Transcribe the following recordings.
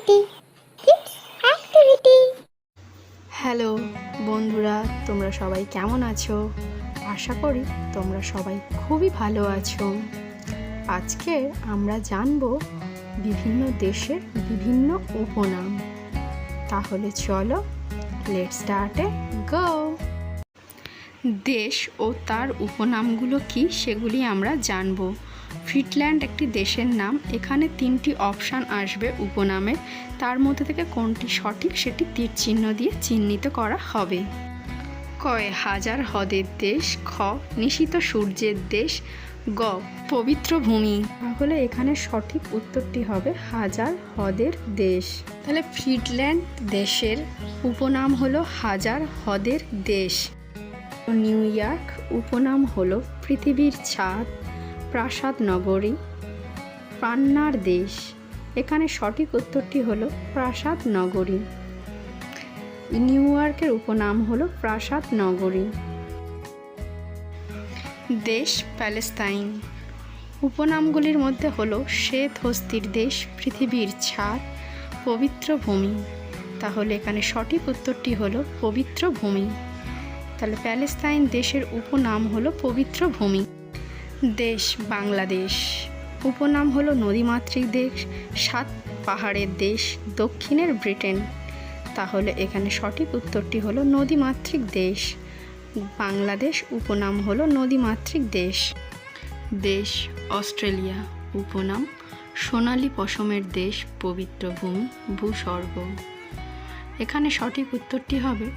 Activity kids activity. Hello বন্ধুরা, তোমরা সবাই কেমন আছো? আশা করি তোমরা সবাই খুবই ভালো আছো। আজকে আমরা জানব বিভিন্ন দেশের বিভিন্ন উপনাম। তাহলে চলো, লেটস স্টার্ট এ গো। দেশ ও তার উপনামগুলো কি সেগুলি আমরা জানব। ফিনল্যান্ড একটি দেশের নাম। এখানে 3টি অপশান আসবে উপনামের, তার মধ্যে থেকে কোনটি সঠিক সেটি তীর চিহ্ন দিয়ে চিহ্নিত করা হবে। কয় হাজার হ্রদের দেশ, খ নিশীথ সূর্যের দেশ, গ পবিত্র ভূমি। তাহলে এখানে সঠিক উত্তরটি হবে হাজার হ্রদের দেশ। তাহলে ফিনল্যান্ড দেশের উপনাম হলো হাজার হ্রদের দেশ। নিউ ইয়র্ক উপনাম হলো পৃথিবীর ছাদ, প্রাসাদ নগরী, পান্নার দেশ। এখানে সঠিক উত্তরটি হলো প্রাসাদ নগরী। নিউ ইয়র্কের উপনাম হলো প্রাসাদ নগরী। দেশ প্যালেস্তাইন। উপনামগুলির মধ্যে হলো শ্বেত হস্তির দেশ, পৃথিবীর ছাদ, পবিত্র ভূমি। তাহলে এখানে সঠিক উত্তরটি হলো পবিত্র ভূমি। তাহলে প্যালেস্তাইন দেশের উপনাম হলো পবিত্র ভূমি। দেশ বাংলাদেশ। উপনাম হলো নদীমাতৃক দেশ, 7 পাহাড়ের দেশ, দক্ষিণের ব্রিটেন। তাহলে এখানে সঠিক উত্তরটি হলো নদীমাতৃক দেশ। বাংলাদেশ উপনাম হলো নদীমাতৃক দেশ। দেশ অস্ট্রেলিয়া। উপনাম সোনালী পশমের দেশ, পবিত্র ভূমি, ভূস্বর্গ। এখানে সঠিক উত্তরটি হবে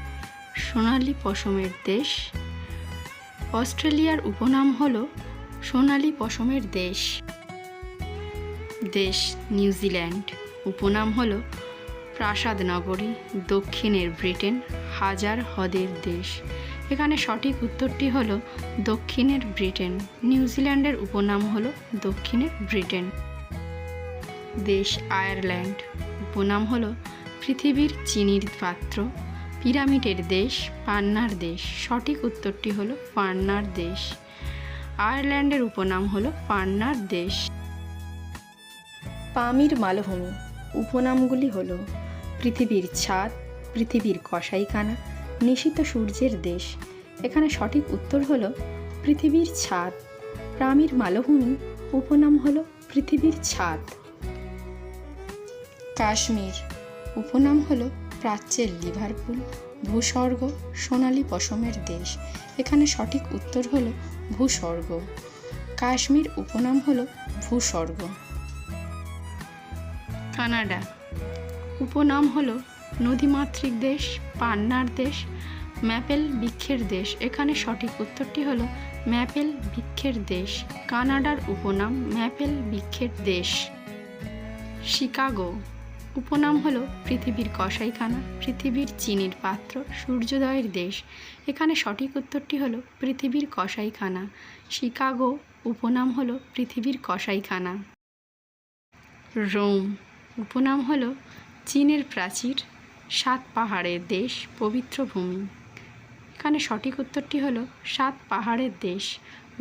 সোনালী পশমের দেশ। অস্ট্রেলিয়ার উপনাম হলো সোনালী পশমের দেশ। দেশ নিউজিল্যান্ড। উপনাম হলো প্রাসাদ নগরী, দক্ষিণের ব্রিটেন, হাজার হ্রদের দেশ। এখানে সঠিক উত্তরটি হলো দক্ষিণের ব্রিটেন। নিউজিল্যান্ডের উপনাম হলো দক্ষিণের ব্রিটেন। দেশ আয়ারল্যান্ড। উপনাম হলো পৃথিবীর চিনির পাত্র, পিরামিডের দেশ, পান্নার দেশ। সঠিক উত্তরটি হলো পান্নার দেশ। আয়ারল্যান্ডের উপনাম হলো পান্নার দেশ। পামির মালভূমি। উপনামগুলি হলো পৃথিবীর ছাদ, পৃথিবীর কসাইখানা, নিশীথ সূর্যের দেশ। এখানে সঠিক উত্তর হলো পৃথিবীর ছাদ। পামির মালভূমি উপনাম হলো পৃথিবীর ছাদ। কাশ্মীর। উপনাম হলো প্রাচ্যের লিভারপুল, ভূস্বর্গ, সোনালী পশমের দেশ। এখানে সঠিক উত্তর হলো ভূস্বর্গ। কাশ্মীর উপনাম হলো ভূস্বর্গ। কানাডা। উপনাম হলো নদীমাতৃক দেশ, পান্নার দেশ, ম্যাপেল বৃক্ষের দেশ। এখানে সঠিক উত্তরটি হলো ম্যাপেল বৃক্ষের দেশ। কানাডার উপনাম ম্যাপেল বৃক্ষের দেশ। শিকাগো। উপনাম হলো পৃথিবীর কসাইখানা, পৃথিবীর চিনির পাত্র, সূর্যোদয়ের দেশ। এখানে সঠিক উত্তরটি হলো পৃথিবীর কসাইখানা। শিকাগো উপনাম হলো পৃথিবীর কসাইখানা। রোম। উপনাম হলো চীনের প্রাচীর, 7 পাহাড়ের দেশ, পবিত্র ভূমি। এখানে সঠিক উত্তরটি হলো 7 পাহাড়ের দেশ।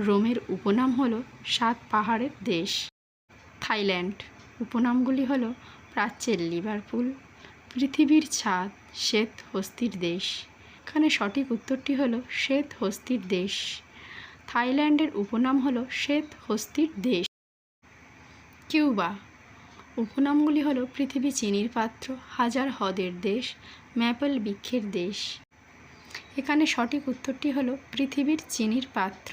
রোমের উপনাম হলো 7 পাহাড়ের দেশ। থাইল্যান্ড। উপনামগুলি হলো প্রাচ্যের লিভারপুল, পৃথিবীর ছাদ, শ্বেত হস্তির দেশ। এখানে সঠিক উত্তরটি হলো শ্বেত হস্তির দেশ। থাইল্যান্ডের উপনাম হলো শ্বেত হস্তির দেশ। কিউবা। উপনামগুলি হলো পৃথিবী চিনির পাত্র, হাজার হ্রদের দেশ, ম্যাপেল বৃক্ষের দেশ। এখানে সঠিক উত্তরটি হলো পৃথিবীর চিনির পাত্র।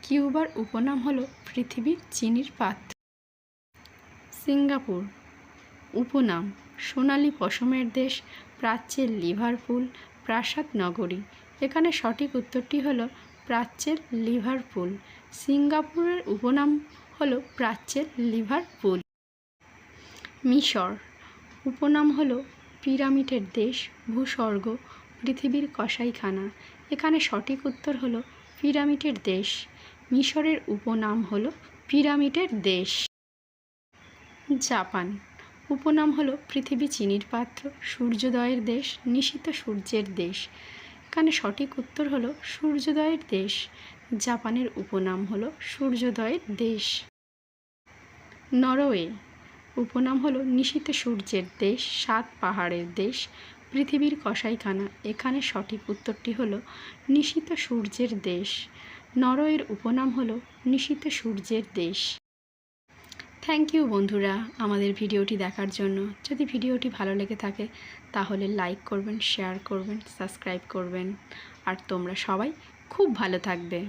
কিউবার উপনাম হলো পৃথিবীর চিনির পাত্র। সিঙ্গাপুর। উপনাম সোনালী পশমের দেশ, প্রাচ্যের লিভারপুল, প্রাসাদ নগরী। এখানে সঠিক উত্তরটি হলো প্রাচ্যের লিভারপুল। সিঙ্গাপুরের উপনাম হলো প্রাচ্যের লিভারপুল। মিশর। উপনাম হলো পিরামিডের দেশ, ভূস্বর্গ, পৃথিবীর কসাইখানা। এখানে সঠিক উত্তর হলো পিরামিডের দেশ। মিশরের উপনাম হলো পিরামিডের দেশ। জাপান। উপনাম হলো পৃথিবী চিনির পাত্র, সূর্যোদয়ের দেশ, নিশীথ সূর্যের দেশ। এখানে সঠিক উত্তর হলো সূর্যোদয়ের দেশ। জাপানের উপনাম হলো সূর্যোদয়ের দেশ। নরওয়ে। উপনাম হলো নিশীথ সূর্যের দেশ, 7 পাহাড়ের দেশ, পৃথিবীর কসাইখানা। এখানে সঠিক উত্তরটি হলো নিশীথ সূর্যের দেশ। নরওয়ের উপনাম হলো নিশীথ সূর্যের দেশ। থ্যাংক ইউ বন্ধুরা আমাদের ভিডিওটি দেখার জন্য। যদি ভিডিওটি ভালো লেগে থাকে তাহলে লাইক করবেন, শেয়ার করবেন, সাবস্ক্রাইব করবেন। আর তোমরা সবাই খুব ভালো থাকবে।